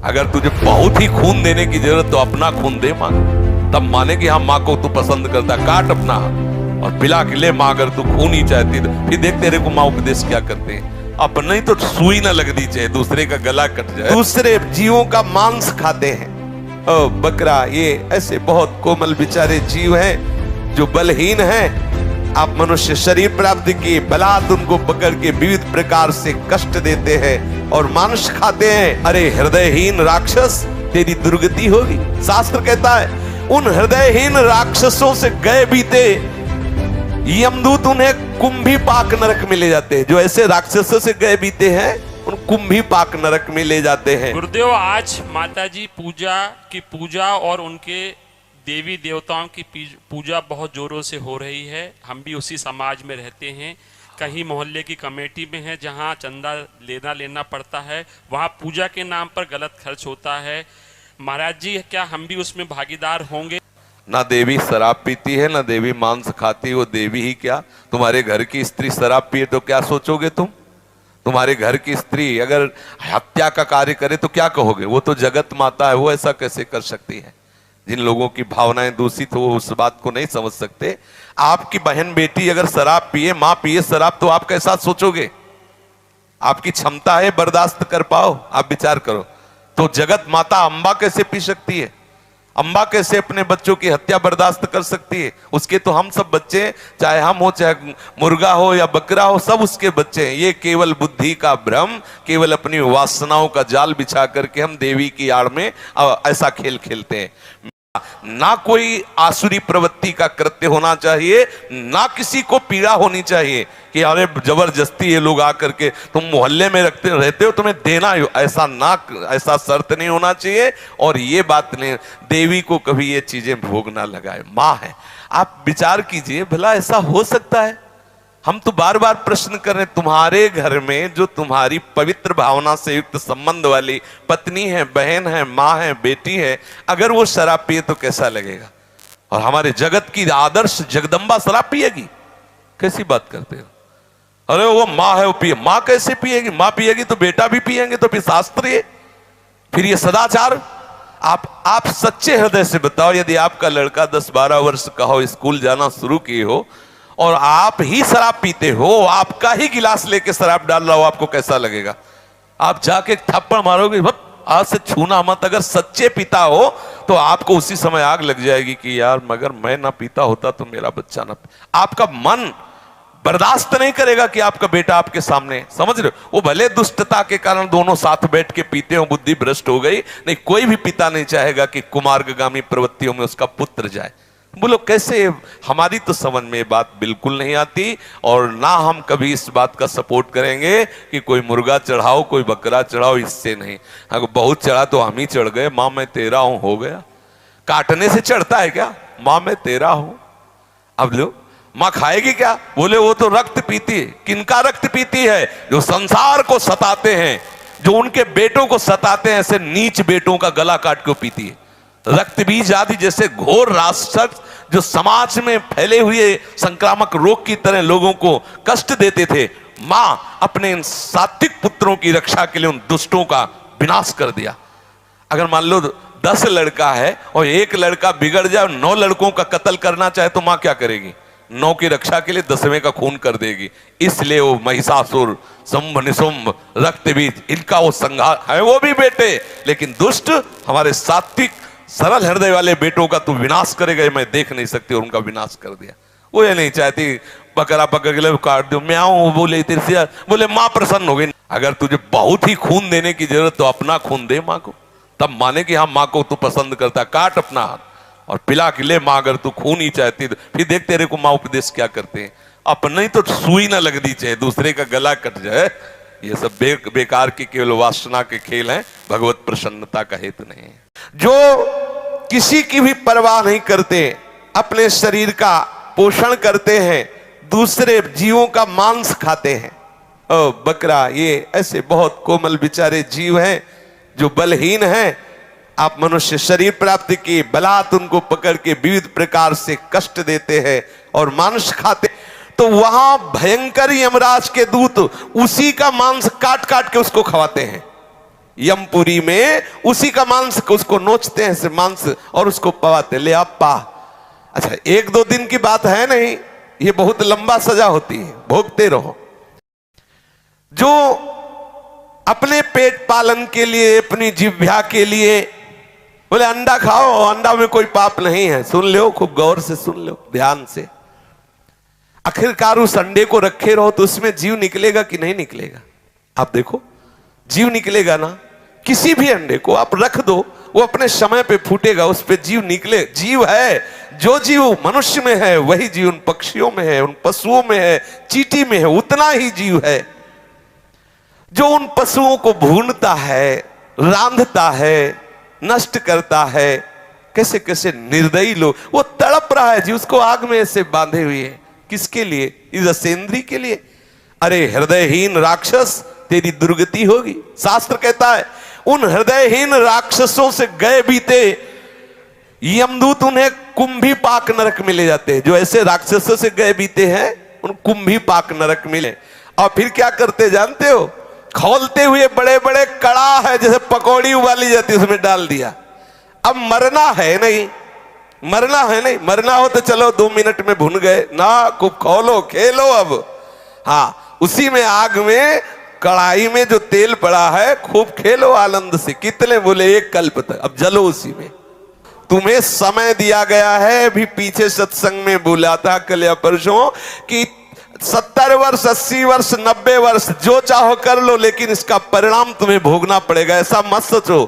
अगर तुझे बहुत ही खून देने की जरूरत तो अपना खून दे मां, तब माने कि हाँ माँ को तू पसंद करता, काट अपना और पिला के ले मां। अगर तू खून ही चाहती तो फिर देख तेरे को माँ उपदेश क्या करते हैं। अपने ही तो सुई ना लगनी चाहिए, दूसरे का गला कट जाए। दूसरे जीवों का मांस खाते हैं। ओ बकरा, ये ऐसे बहुत कोमल बेचारे जीव हैं जो बलहीन हैं। आप मनुष्य शरीर प्राप्त किए, बलात् उनको पकड़ के विविध प्रकार से कष्ट देते हैं और मांस खाते हैं। अरे हृदयहीन राक्षस, तेरी दुर्गति होगी। शास्त्र कहता है उन हृदयहीन राक्षसों से गए बीते यमदूत उन्हें कुंभी पाक नरक में ले जाते हैं। जो ऐसे राक्षसों से गए बीते हैं उन कुंभी पाक नरक में ले जाते हैं। गुरुदेव, आज माताजी पूजा और उनके देवी देवताओं की पूजा बहुत जोरों से हो रही है। हम भी उसी समाज में रहते हैं। कहीं मोहल्ले की कमेटी में है जहां चंदा लेना पड़ता है, वहां पूजा के नाम पर गलत खर्च होता है। महाराज जी, क्या हम भी उसमें भागीदार होंगे? ना देवी शराब पीती है, ना देवी मांस खाती। वो देवी ही क्या, तुम्हारे घर की स्त्री शराब पिए तो क्या सोचोगे तुम? तुम्हारे घर की स्त्री अगर हत्या का कार्य करे तो क्या कहोगे? वो तो जगत माता है, वो ऐसा कैसे कर सकती है? जिन लोगों की भावनाएं दूषित हो उस बात को नहीं समझ सकते। आपकी बहन बेटी अगर शराब पिए, मां पिए शराब, तो आप कैसा सोचोगे? आपकी क्षमता है बर्दाश्त कर पाओ? आप विचार करो। तो जगत माता अम्बा कैसे पी सकती है? अम्बा कैसे अपने बच्चों की हत्या बर्दाश्त कर सकती है? उसके तो हम सब बच्चे, चाहे हम हो चाहे मुर्गा हो या बकरा हो, सब उसके बच्चे हैं। ये केवल बुद्धि का भ्रम, केवल अपनी वासनाओं का जाल बिछा करके हम देवी की आड़ में ऐसा खेल खेलते हैं। ना कोई आसुरी प्रवृत्ति का कृत्य होना चाहिए, ना किसी को पीड़ा होनी चाहिए कि अरे जबरदस्ती ये लोग आकर के तुम मोहल्ले में रहते हो तुम्हें देना ही, ऐसा शर्त नहीं होना चाहिए। और ये बात नहीं, देवी को कभी ये चीजें भोग ना लगाए। माँ है, आप विचार कीजिए, भला ऐसा हो सकता है? हम तो बार बार प्रश्न कर रहे हैं, तुम्हारे घर में जो तुम्हारी पवित्र भावना से युक्त संबंध वाली पत्नी है, बहन है, माँ है, बेटी है, अगर वो शराब पिए तो कैसा लगेगा? और हमारे जगत की आदर्श जगदम्बा शराब पिएगी? कैसी बात करते हो? अरे वो माँ है, वो पिए। माँ कैसे पिएगी? माँ पिएगी तो बेटा भी पिएंगे, तो फिर शास्त्र है, फिर ये सदाचार। आप सच्चे हृदय से बताओ, यदि आपका लड़का 10-12 वर्ष का हो, स्कूल जाना शुरू किए हो और आप ही शराब पीते हो, आपका ही गिलास लेके शराब डाल रहा हो, आपको कैसा लगेगा? आप जाके थप्पड़ मारोगे, आज से छूना मत। अगर सच्चे पिता हो तो आपको उसी समय आग लग जाएगी कि यार मगर मैं ना पीता होता तो मेरा बच्चा ना। आपका मन बर्दाश्त नहीं करेगा कि आपका बेटा आपके सामने, समझ रहे हो? वो भले दुष्टता के कारण दोनों साथ बैठ के पीते हो, बुद्धि भ्रष्ट हो गई, नहीं कोई भी पिता नहीं चाहेगा कि कुमार्गामी प्रवृत्तियों में उसका पुत्र जाए। बोलो कैसे? हमारी तो समझ में बात बिल्कुल नहीं आती। और ना हम कभी इस बात का सपोर्ट करेंगे कि कोई मुर्गा चढ़ाओ, कोई बकरा चढ़ाओ, इससे नहीं। अगर बहुत चढ़ा तो हम ही चढ़ गए, माँ मैं तेरा हूं, हो गया। काटने से चढ़ता है क्या? माँ मैं तेरा हूं। अब लो, माँ खाएगी क्या? बोले वो तो रक्त पीती है। किनका रक्त पीती है? जो संसार को सताते हैं, जो उनके बेटों को सताते हैं, ऐसे नीच बेटों का गला काट के पीती है। रक्त बीज आदि जैसे घोर राक्षस जो समाज में फैले हुए संक्रामक रोग की तरह लोगों को कष्ट देते थे, मां अपने इन सात्विक पुत्रों की रक्षा के लिए उन दुष्टों का विनाश कर दिया। अगर मान लो 10 लड़का है और एक लड़का बिगड़ जाए, 9 लड़कों का कत्ल करना चाहे तो मां क्या करेगी? 9 की रक्षा के लिए 10वें का खून कर देगी। इसलिए वो महिषासुर, शुंभ निशुंभ, रक्त बीज, इनका वो संहार है। वो भी बेटे, लेकिन दुष्ट हमारे सात्विक सरल हृदय वाले बेटों का तू विनाश करेगा, मैं देख नहीं सकती, और उनका विनाश कर दिया। वो ये नहीं चाहती बकरा पकड़ के काट दो, म्याऊं बोले तिरसिया, बोले मां प्रसन्न हो गई। अगर तुझे बहुत ही खून देने की जरूरत तो अपना खून दे मां को, तब माने कि हाँ मां को तू पसंद करता, काट अपना हाथ और पिला के ले मां। अगर तू खून ही चाहती तो फिर देख तेरे को मां उपदेश क्या करते हैं। अपने ही तो सुई ना लगनी चाहिए, दूसरे का गला कट जाए। ये सब बेकार की केवल वासना के खेल हैं, भगवत प्रसन्नता का हेतु नहीं है। जो किसी की भी परवाह नहीं करते, अपने शरीर का पोषण करते हैं, दूसरे जीवों का मांस खाते हैं। ओ बकरा, ये ऐसे बहुत कोमल बेचारे जीव हैं जो बलहीन हैं। आप मनुष्य शरीर प्राप्त किए, बलात् उनको पकड़ के विविध प्रकार से कष्ट देते हैं और मांस खाते। तो वहां भयंकर यमराज के दूत उसी का मांस काट काट के उसको खवाते हैं। यमपुरी में उसी का मांस को उसको नोचते हैं से मांस और उसको पवाते ले आप पा। अच्छा, एक दो दिन की बात है नहीं, ये बहुत लंबा सजा होती है, भोगते रहो। जो अपने पेट पालन के लिए, अपनी जिह्वा के लिए बोले अंडा खाओ, अंडा में कोई पाप नहीं है, सुन लो, खूब गौर से सुन लो, ध्यान से। आखिरकार उस अंडे को रखे रहो तो उसमें जीव निकलेगा कि नहीं निकलेगा? आप देखो, जीव निकलेगा ना। किसी भी अंडे को आप रख दो, वो अपने समय पे फूटेगा, उस पे जीव निकले। जीव है, जो जीव मनुष्य में है वही जीव उन पक्षियों में है, उन पशुओं में है, चींटी में है, उतना ही जीव है। जो उन पशुओं को भूनता है, रांधता है, नष्ट करता है, कैसे कैसे निर्दयी लोग, वो तड़प रहा है जी, उसको आग में ऐसे बांधे हुए है। किसके लिए? इस असेंद्री के लिए। अरे हृदयहीन राक्षस, तेरी दुर्गति होगी। शास्त्र कहता है उन हृदयहीन राक्षसों से गए बीते यमदूत उन्हें कुंभी पाक नरक में ले जाते हैं। जो ऐसे राक्षसों से गए बीते हैं उन कुंभी पाक नरक मिले। और फिर क्या करते जानते हो? खोलते हुए बड़े बड़े कड़ा है, जैसे पकौड़ी उबाली जाती है, उसमें डाल दिया। अब मरना है नहीं, मरना है नहीं, मरना हो तो चलो 2 मिनट में भुन गए ना, खूब खोलो, खेलो। अब हाँ, उसी में आग में, कढ़ाई में जो तेल पड़ा है, खूब खेलो आनंद से। कितने बोले? 1 कल्प तक। अब जलो उसी में। तुम्हें समय दिया गया है। अभी पीछे सत्संग में बोला था कल या परसों कि 70 वर्ष, 80 वर्ष, 90 वर्ष जो चाहो कर लो, लेकिन इसका परिणाम तुम्हें भोगना पड़ेगा। ऐसा मत सोचो।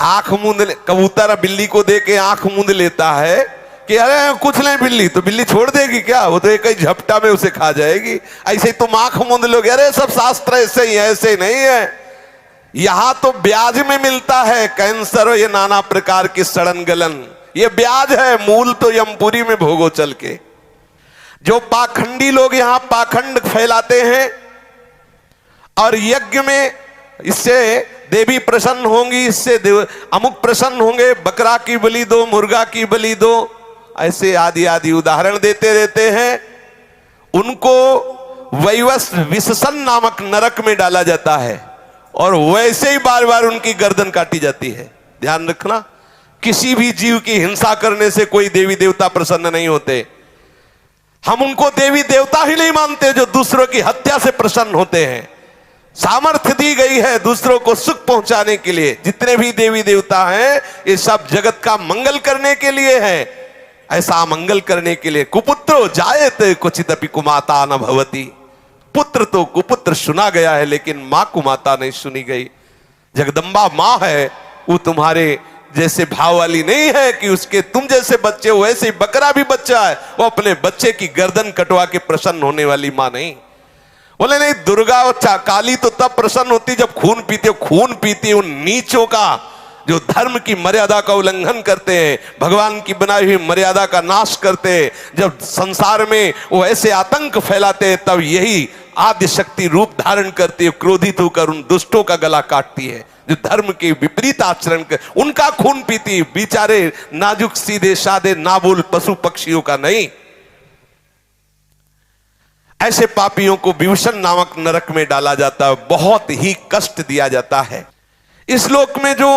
आंख मूंद, कबूतर बिल्ली को दे के आंख मूंद लेता है कि अरे कुछ नहीं बिल्ली, तो बिल्ली छोड़ देगी क्या? वो तो एक ही झपटा में उसे खा जाएगी। ऐसे ही तुम आंख मूंद लोगे, अरे सब शास्त्र ऐसे ही है। ऐसे नहीं है। यहां तो ब्याज में मिलता है कैंसर और ये नाना प्रकार की सड़न गलन, ये ब्याज है। मूल तो यमपुरी में भोगो चल के। जो पाखंडी लोग यहां पाखंड फैलाते हैं और यज्ञ में इससे देवी प्रसन्न होंगी, इससे अमुक प्रसन्न होंगे, बकरा की बलि दो, मुर्गा की बलि दो, ऐसे आदि आदि उदाहरण देते रहते हैं। उनको वैवस्व विशसन नामक नरक में डाला जाता है और वैसे ही बार बार उनकी गर्दन काटी जाती है। ध्यान रखना, किसी भी जीव की हिंसा करने से कोई देवी देवता प्रसन्न नहीं होते। हम उनको देवी देवता ही नहीं मानते जो दूसरों की हत्या से प्रसन्न होते हैं। सामर्थ्य दी गई है दूसरों को सुख पहुंचाने के लिए। जितने भी देवी देवता हैं ये सब जगत का मंगल करने के लिए है, ऐसा मंगल करने के लिए। कुपुत्रो जायते क्वचिदपि कुमाता न भवति। पुत्र तो कुपुत्र सुना गया है, लेकिन मां कुमाता नहीं सुनी गई। जगदम्बा मां है, वो तुम्हारे जैसे भाव वाली नहीं है कि उसके तुम जैसे बच्चे हो। वैसे ही बकरा भी बच्चा है, वो अपने बच्चे की गर्दन कटवा के प्रसन्न होने वाली मां नहीं। बोले नहीं, दुर्गा और काली तो तब प्रसन्न होती जब खून पीती हो। खून पीती उन नीचों का जो धर्म की मर्यादा का उल्लंघन करते हैं, भगवान की बनाई हुई मर्यादा का नाश करते हैं। जब संसार में वो ऐसे आतंक फैलाते हैं, तब यही आद्य शक्ति रूप धारण करती है, क्रोधित होकर उन दुष्टों का गला काटती है जो धर्म के विपरीत आचरण कर, उनका खून पीती। बेचारे नाजुक सीधे साधे नाबोल पशु पक्षियों का नहीं। ऐसे पापियों को विभूषण नामक नरक में डाला जाता है, बहुत ही कष्ट दिया जाता है। इस लोक में जो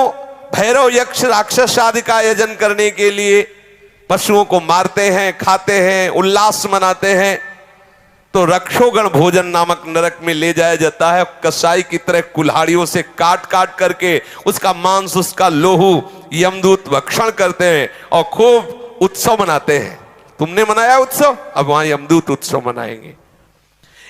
भैरव यक्ष राक्षस आदि का आयोजन करने के लिए पशुओं को मारते हैं, खाते हैं, उल्लास मनाते हैं, तो रक्षोगण भोजन नामक नरक में ले जाया जाता है। कसाई की तरह कुल्हाड़ियों से काट काट करके उसका मांस, उसका लोहू यमदूत भक्षण करते हैं और खूब उत्सव मनाते हैं। तुमने मनाया उत्सव, अब वहां यमदूत उत्सव मनाएंगे।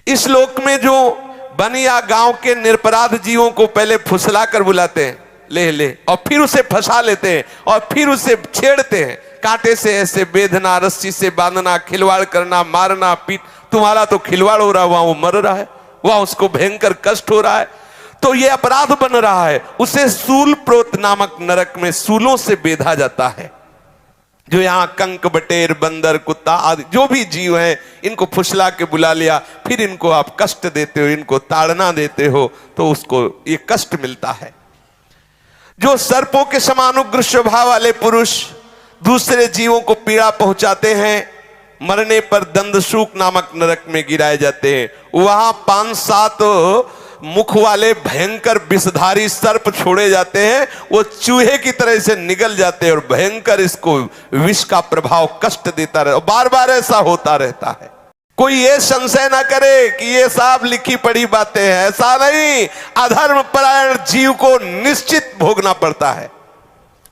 इस लोक में जो बनिया गांव के निरपराध जीवों को पहले फुसला कर बुलाते हैं, ले ले, और फिर उसे फंसा लेते हैं और फिर उसे छेड़ते हैं। कांटे से ऐसे बेधना, रस्सी से बांधना, खिलवाड़ करना, मारना, पीट। तुम्हारा तो खिलवाड़ हो रहा है, वहां वो मर रहा है, वहां उसको भयंकर कष्ट हो रहा है, तो ये अपराध बन रहा है। उसे सूल प्रोत नामक नरक में सूलों से बेधा जाता है। जो यहाँ कंक, बटेर, बंदर, कुत्ता आदि जो भी जीव हैं, इनको फुसला के बुला लिया, फिर इनको आप कष्ट देते हो, इनको ताड़ना देते हो, तो उसको ये कष्ट मिलता है। जो सर्पों के समान उग्र स्वभाव वाले पुरुष दूसरे जीवों को पीड़ा पहुंचाते हैं, मरने पर दंदसूक नामक नरक में गिराए जाते हैं। वहां 5-7 मुख वाले भयंकर विषधारी सर्प छोड़े जाते हैं, वो चूहे की तरह से निगल जाते हैं और भयंकर इसको विष का प्रभाव कष्ट देता रहता, बार बार ऐसा होता रहता है। कोई ये संशय ना करे कि ये सब लिखी पढ़ी बातें हैं, ऐसा नहीं। अधर्म परायण जीव को निश्चित भोगना पड़ता है।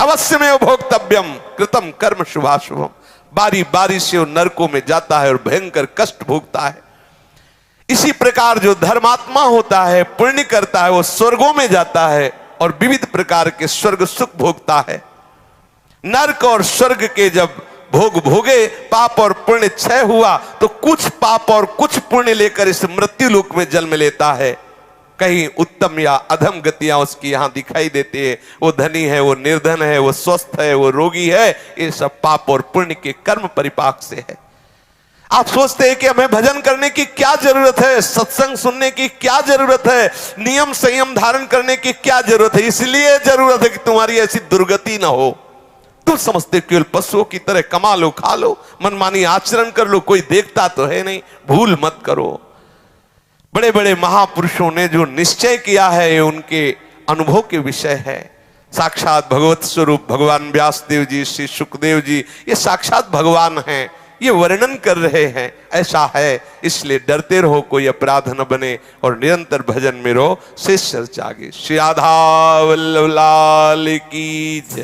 अवश्य में भोक्तव्यम कृतम कर्म शुभाशुभम। बारी बारी से वो नरकों में जाता है और भयंकर कष्ट भोगता है। इसी प्रकार जो धर्मात्मा होता है, पुण्य करता है, वो स्वर्गों में जाता है और विविध प्रकार के स्वर्ग सुख भोगता है। नरक और स्वर्ग के जब भोग भोगे, पाप और पुण्य क्षय हुआ, तो कुछ पाप और कुछ पुण्य लेकर इस मृत्यु लोक में जन्म लेता है। कहीं उत्तम या अधम गतियां उसकी यहां दिखाई देती है। वो धनी है, वो निर्धन है, वो स्वस्थ है, वो रोगी है, ये सब पाप और पुण्य के कर्म परिपाक से है। आप सोचते हैं कि हमें भजन करने की क्या जरूरत है, सत्संग सुनने की क्या जरूरत है, नियम संयम धारण करने की क्या जरूरत है? इसलिए जरूरत है कि तुम्हारी ऐसी दुर्गति ना हो। तुम समझते केवल पशुओं की तरह कमा लो, खा लो, मनमानी आचरण कर लो, कोई देखता तो है नहीं। भूल मत करो। बड़े बड़े महापुरुषों ने जो निश्चय किया है, ये उनके अनुभव के विषय है। साक्षात भगवत स्वरूप भगवान व्यासदेव जी, श्री सुखदेव जी, ये साक्षात भगवान हैं, ये वर्णन कर रहे हैं। ऐसा है, इसलिए डरते रहो, कोई अपराध न बने और निरंतर भजन में रहो। शेष चर्चा आगे। श्री राधा वल्लभ लाल की जय।